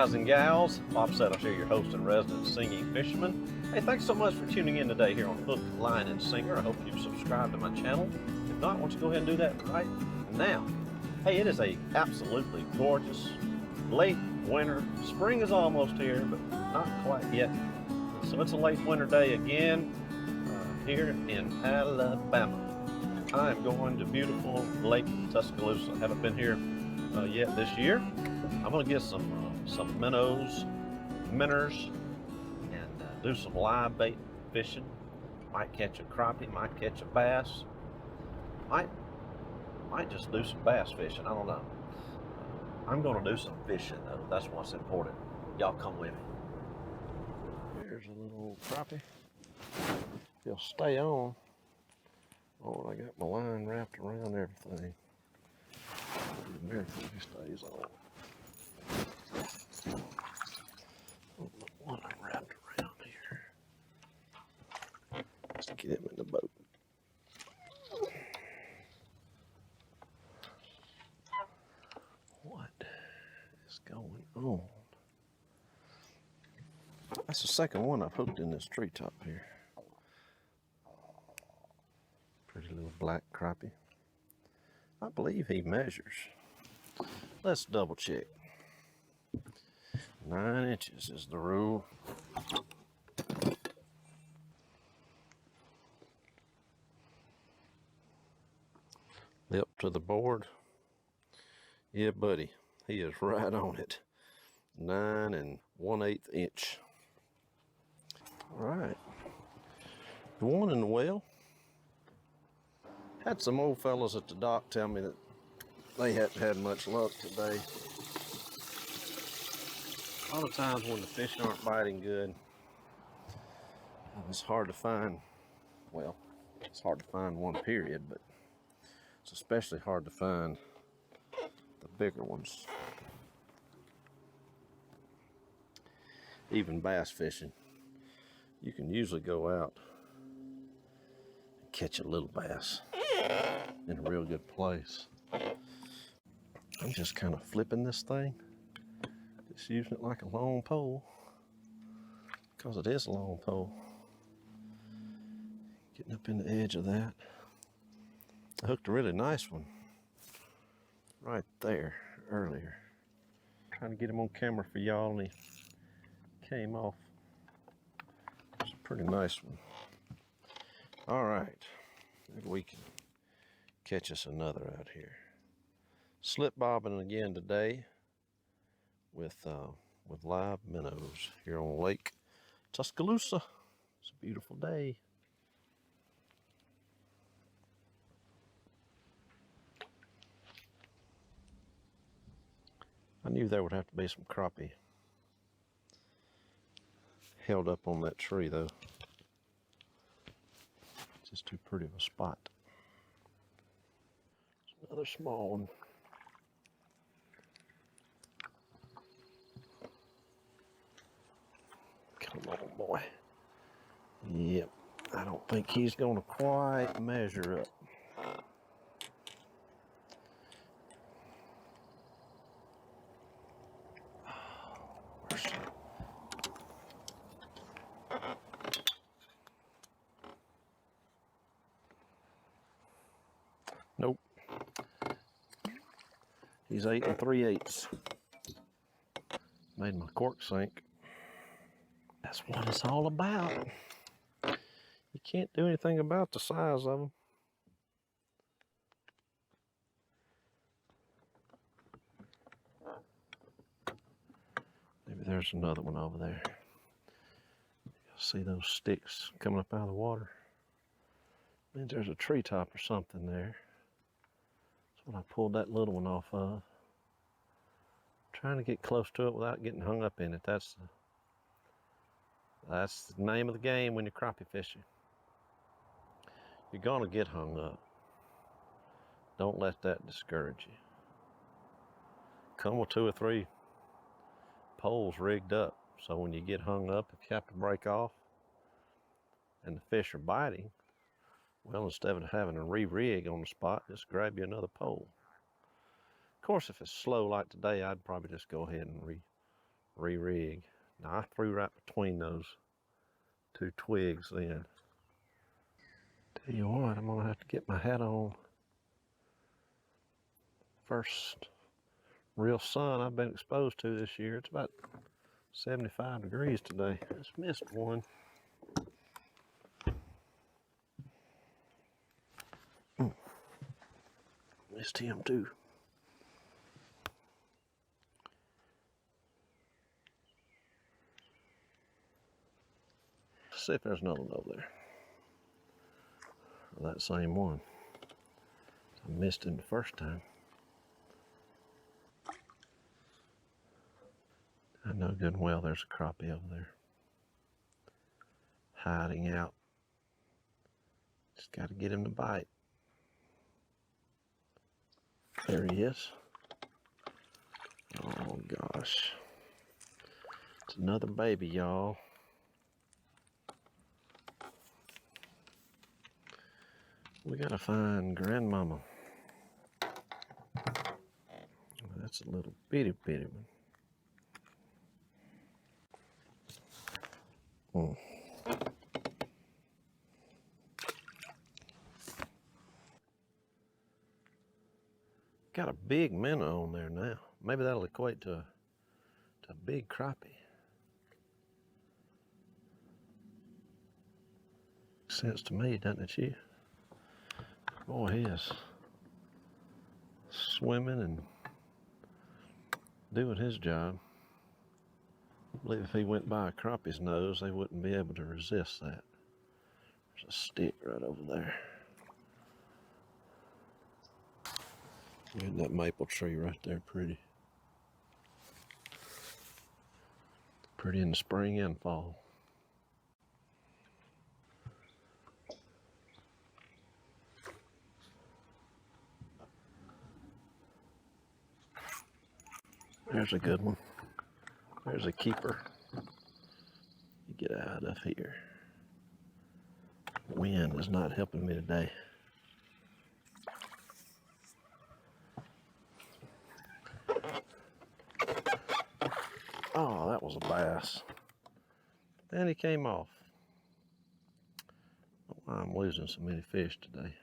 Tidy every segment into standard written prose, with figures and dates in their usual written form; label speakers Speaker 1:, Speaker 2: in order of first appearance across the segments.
Speaker 1: guys and gals. Bob Settles here, your host and resident singing fisherman. Hey, thanks so much for tuning in today here on Hook, Line, and Singer. I hope you've subscribed to my channel. If not, why don't you go ahead and do that right now. Hey, it is a absolutely gorgeous late winter. Spring is almost here, but not quite yet. So it's a late winter day again here in Alabama. I'm going to beautiful Lake Tuscaloosa. I haven't been here yet this year. I'm going to get some minnows, and do some live bait fishing. Might catch a crappie, might catch a bass. Might just do some bass fishing. I don't know. I'm going to do some fishing though. That's what's important. Y'all come with me. Here's a little old crappie. He'll stay on. Oh, I got my line wrapped around everything. Everything stays on. Oh, the one I wrapped around here. Let's get him in the boat. What is going on? That's the second one I've hooked in this treetop here. Pretty little black crappie. I believe he measures. Let's double check. 9 inches is the rule. Lip to the board. Yeah, buddy, he is right on it. 9 1/8 inch. All right. The one in the well. Had some old fellas at the dock tell me that they hadn't had much luck today. A lot of times when the fish aren't biting good, it's hard to find, well, it's hard to find one period, but it's especially hard to find the bigger ones. Even bass fishing, you can usually go out and catch a little bass in a real good place. I'm just kind of flipping this thing, just using it like a long pole, because it is a long pole. Getting up in the edge of that. I hooked a really nice one right there earlier. Trying to get him on camera for y'all, and he came off. It's a pretty nice one. All right, maybe we can catch us another out here. Slip bobbing again today with live minnows here on Lake Tuscaloosa. It's a beautiful day. I knew there would have to be some crappie held up on that tree though. It's just too pretty of a spot. There's another small one. Come on, boy. Yep, I don't think he's gonna quite measure up. Nope. He's 8 3/8. Made my cork sink. That's what it's all about. You can't do anything about the size of them. Maybe there's another one over there. See those sticks coming up out of the water? Means there's a treetop or something there. That's what I pulled that little one off of. Trying to get close to it without getting hung up in it. That's the name of the game when you're crappie fishing. You're gonna get hung up. Don't let that discourage you. Come with 2 or 3 poles rigged up, so when you get hung up, if you have to break off and the fish are biting, well, instead of having to re-rig on the spot, just grab you another pole. Of course, if it's slow like today, I'd probably just go ahead and re-rig. Now I threw right between those two twigs then. Tell you what, I'm gonna have to get my hat on. First real sun I've been exposed to this year. It's about 75 degrees today. Just missed one. Missed him too. Let's see if there's another one over there. Or that same one. I missed him the first time. I know good and well there's a crappie over there. Hiding out. Just got to get him to bite. There he is. Oh gosh. It's another baby, y'all. We gotta find grandmama. That's a little bitty one. Got a big minnow on there now. Maybe that'll equate to a big crappie. Makes sense to me, doesn't it, you? Boy, he is swimming and doing his job. I believe if he went by a crappie's nose, they wouldn't be able to resist that. There's a stick right over there. And that maple tree right there, pretty. Pretty in the spring and fall. There's a good one. There's a keeper. You get out of here. The wind is not helping me today. Oh, that was a bass. And he came off. I don't know why I'm losing so many fish today.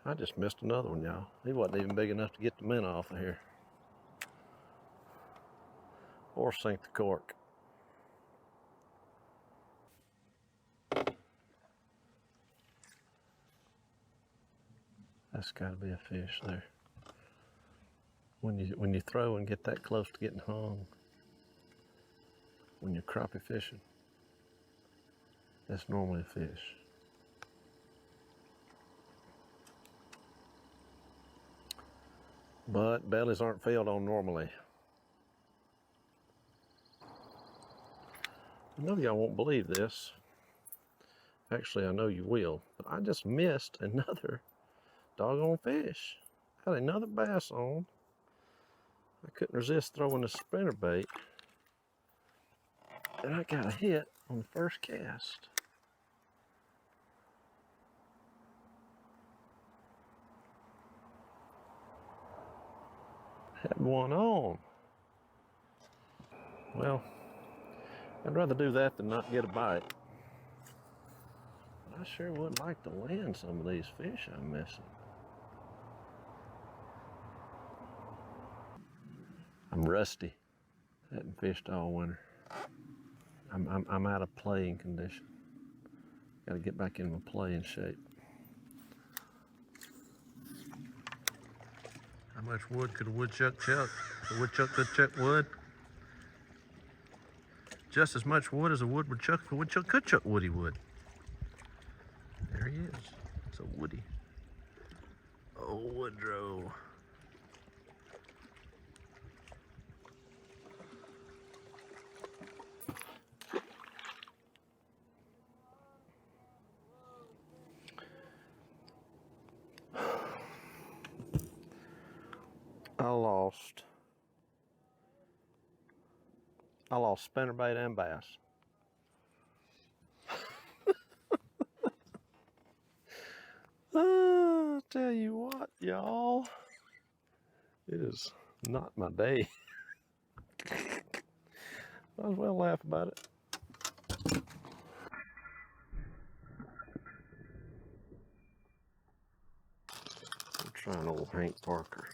Speaker 1: I just missed another one, y'all. He wasn't even big enough to get the minnow off of here. Or sink the cork. That's gotta be a fish there. When you throw and get that close to getting hung, when you're crappie fishing, that's normally a fish. But bellies aren't filled on normally. I know y'all won't believe this. Actually, I know you will, but I just missed another doggone fish. Had another bass on. I couldn't resist throwing the spinnerbait, and I got a hit on the first cast. Had one on. Well, I'd rather do that than not get a bite. But I sure would like to land some of these fish I'm missing. I'm rusty. Hadn't fished all winter. I'm out of playing condition. Got to get back in my playing shape. How much wood could a woodchuck chuck? A woodchuck could chuck wood. Just as much wood as a wood would chuck if a woodchuck could chuck woody wood. There he is. It's a woody. Oh, Woodrow. I lost spinnerbait and bass. I'll tell you what, y'all. It is not my day. Might as well laugh about it. I'm trying old Hank Parker.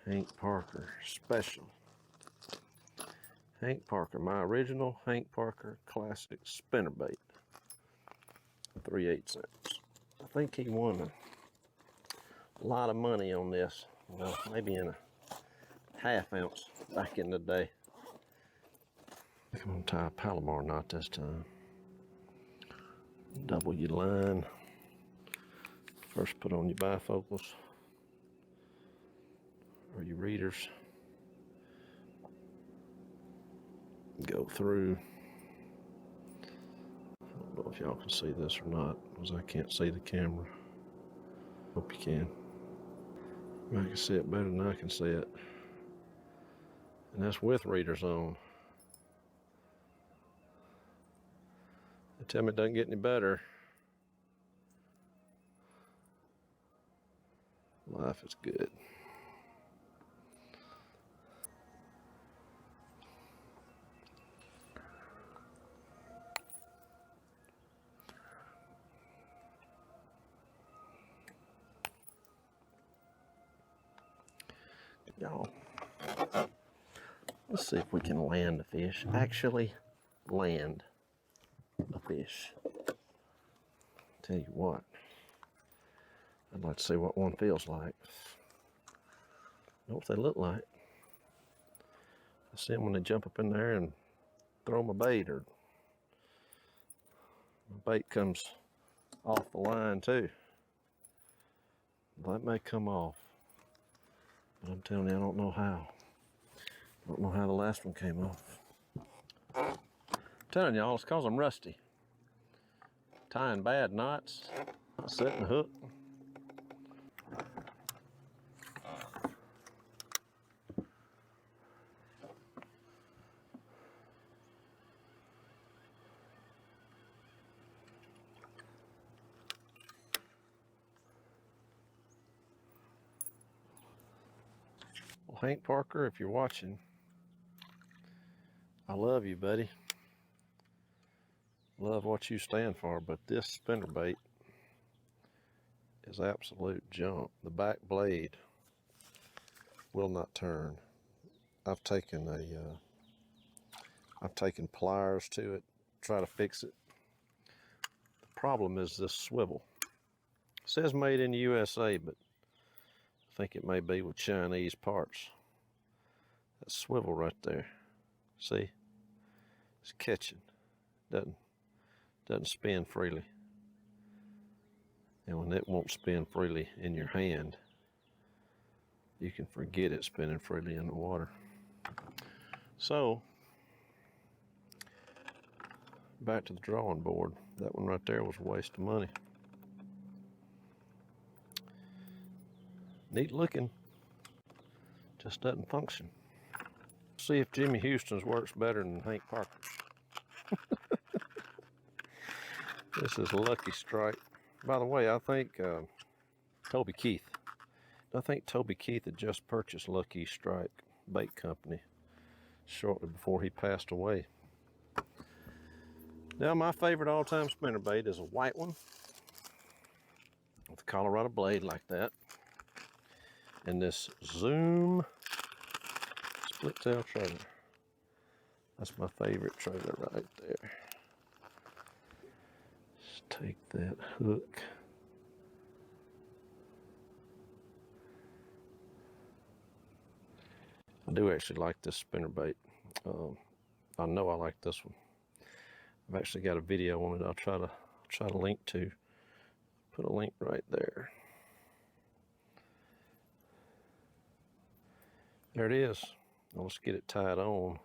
Speaker 1: Hank Parker special. Hank Parker, my original Hank Parker classic spinnerbait. 3/8 ounce. I think he won a lot of money on this. Well, maybe in a 1/2 ounce back in the day. I'm gonna tie a Palomar knot this time. Double your line. First put on your bifocals or your readers. Go through. I don't know if y'all can see this or not, because I can't see the camera. Hope you can. I can see it better than I can see it. And that's with readers on. They tell me it doesn't get any better. Life is good. Y'all, let's see if we can land a fish. Actually land a fish. Tell you what, I'd like to see what one feels like. Know what they look like. I see them when they jump up in there and throw my bait, or my bait comes off the line too. That may come off, but I'm telling you, I don't know how. I don't know how the last one came off. I'm telling y'all, it's because I'm rusty. Tying bad knots, not setting the hook. Well, Hank Parker, if you're watching, I love you, buddy. Love what you stand for, but this spinnerbait is absolute junk. The back blade will not turn. I've taken pliers to it, try to fix it. The problem is this swivel. It says made in the USA, but I think it may be with Chinese parts. That swivel right there, see, it's catching. Doesn't spin freely. And when it won't spin freely in your hand, you can forget it spinning freely in the water. So, back to the drawing board. That one right there was a waste of money. Neat looking, just doesn't function. See if Jimmy Houston's works better than Hank Parker's. This is Lucky Strike. By the way, I think Toby Keith had just purchased Lucky Strike Bait Company shortly before he passed away. Now, my favorite all-time spinnerbait is a white one with a Colorado blade like that, and this Zoom split tail trailer. That's my favorite trailer right there. Just take that hook. I do actually like this spinnerbait. I know I like this one. I've actually got a video on it. I'll try to link to. Put a link right there. There it is. Now let's get it tied on.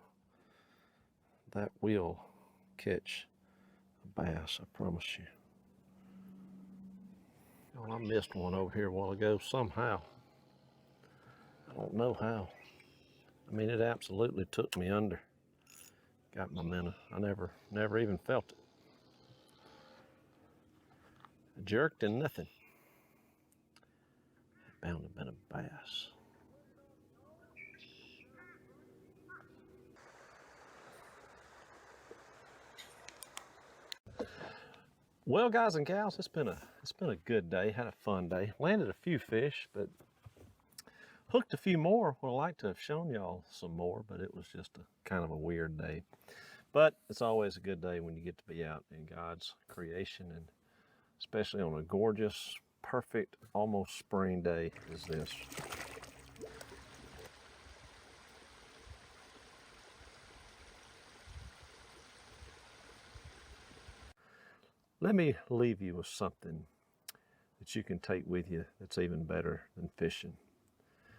Speaker 1: That will catch a bass, I promise you. Well, I missed one over here a while ago somehow. I don't know how. I mean, it absolutely took me under. Got my minnow. I never even felt it. I jerked and nothing. Bound a bit of bass. Well, guys and gals, it's been a good day. Had a fun day. Landed a few fish, but hooked a few more. Would have liked to have shown y'all some more, but it was just a kind of a weird day. But it's always a good day when you get to be out in God's creation, and especially on a gorgeous, perfect, almost spring day as this. Let me leave you with something that you can take with you that's even better than fishing.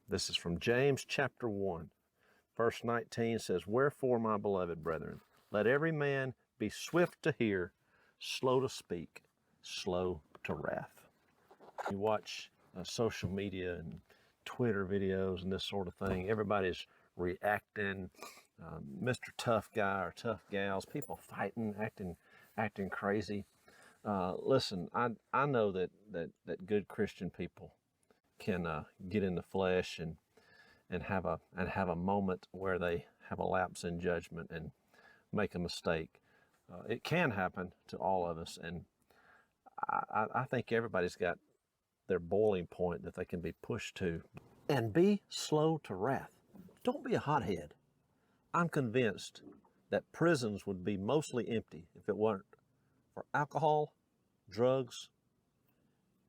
Speaker 1: This is from James chapter 1, verse 19 says, "Wherefore, my beloved brethren, let every man be swift to hear, slow to speak, slow to wrath." You watch social media and Twitter videos and this sort of thing, everybody's reacting, Mr. Tough Guy or tough gals, people fighting, acting crazy. Listen, I know that good Christian people can get in the flesh and have a moment where they have a lapse in judgment and make a mistake. It can happen to all of us, and I think everybody's got their boiling point that they can be pushed to. And be slow to wrath. Don't be a hothead. I'm convinced that prisons would be mostly empty if it weren't for alcohol, drugs,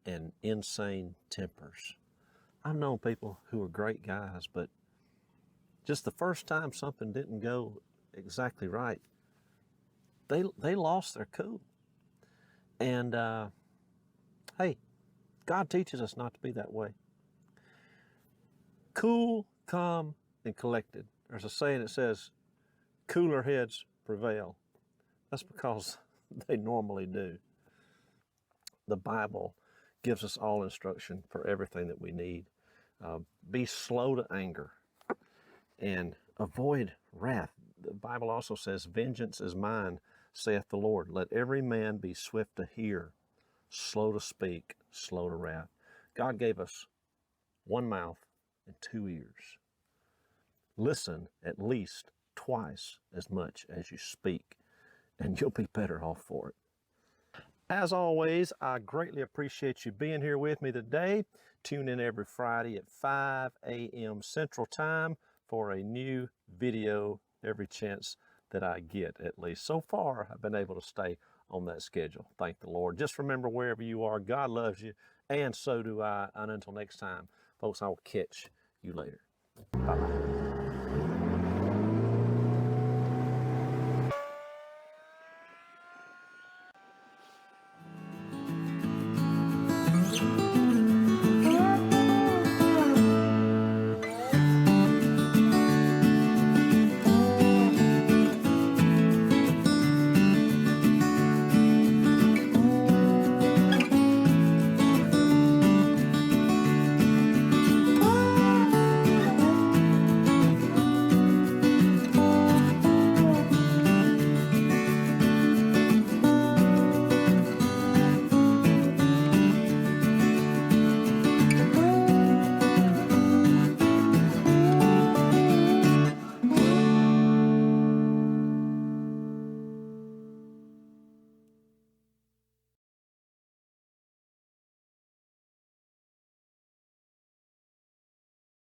Speaker 1: and insane tempers. I've known people who are great guys, but just the first time something didn't go exactly right, they lost their cool. And hey, God teaches us not to be that way. Cool, calm, and collected. There's a saying that says, cooler heads prevail. That's because they normally do. The Bible gives us all instruction for everything that we need. Be slow to anger and avoid wrath. The Bible also says, vengeance is mine, saith the Lord. Let every man be swift to hear, slow to speak, slow to wrath. God gave us one mouth and two ears. Listen at least twice as much as you speak, and you'll be better off for it. As always, I greatly appreciate you being here with me today. Tune in every Friday at 5 a.m. Central Time for a new video every chance that I get, at least. So far, I've been able to stay on that schedule. Thank the Lord. Just remember, wherever you are, God loves you, and so do I. And until next time, folks, I will catch you later. Bye-bye.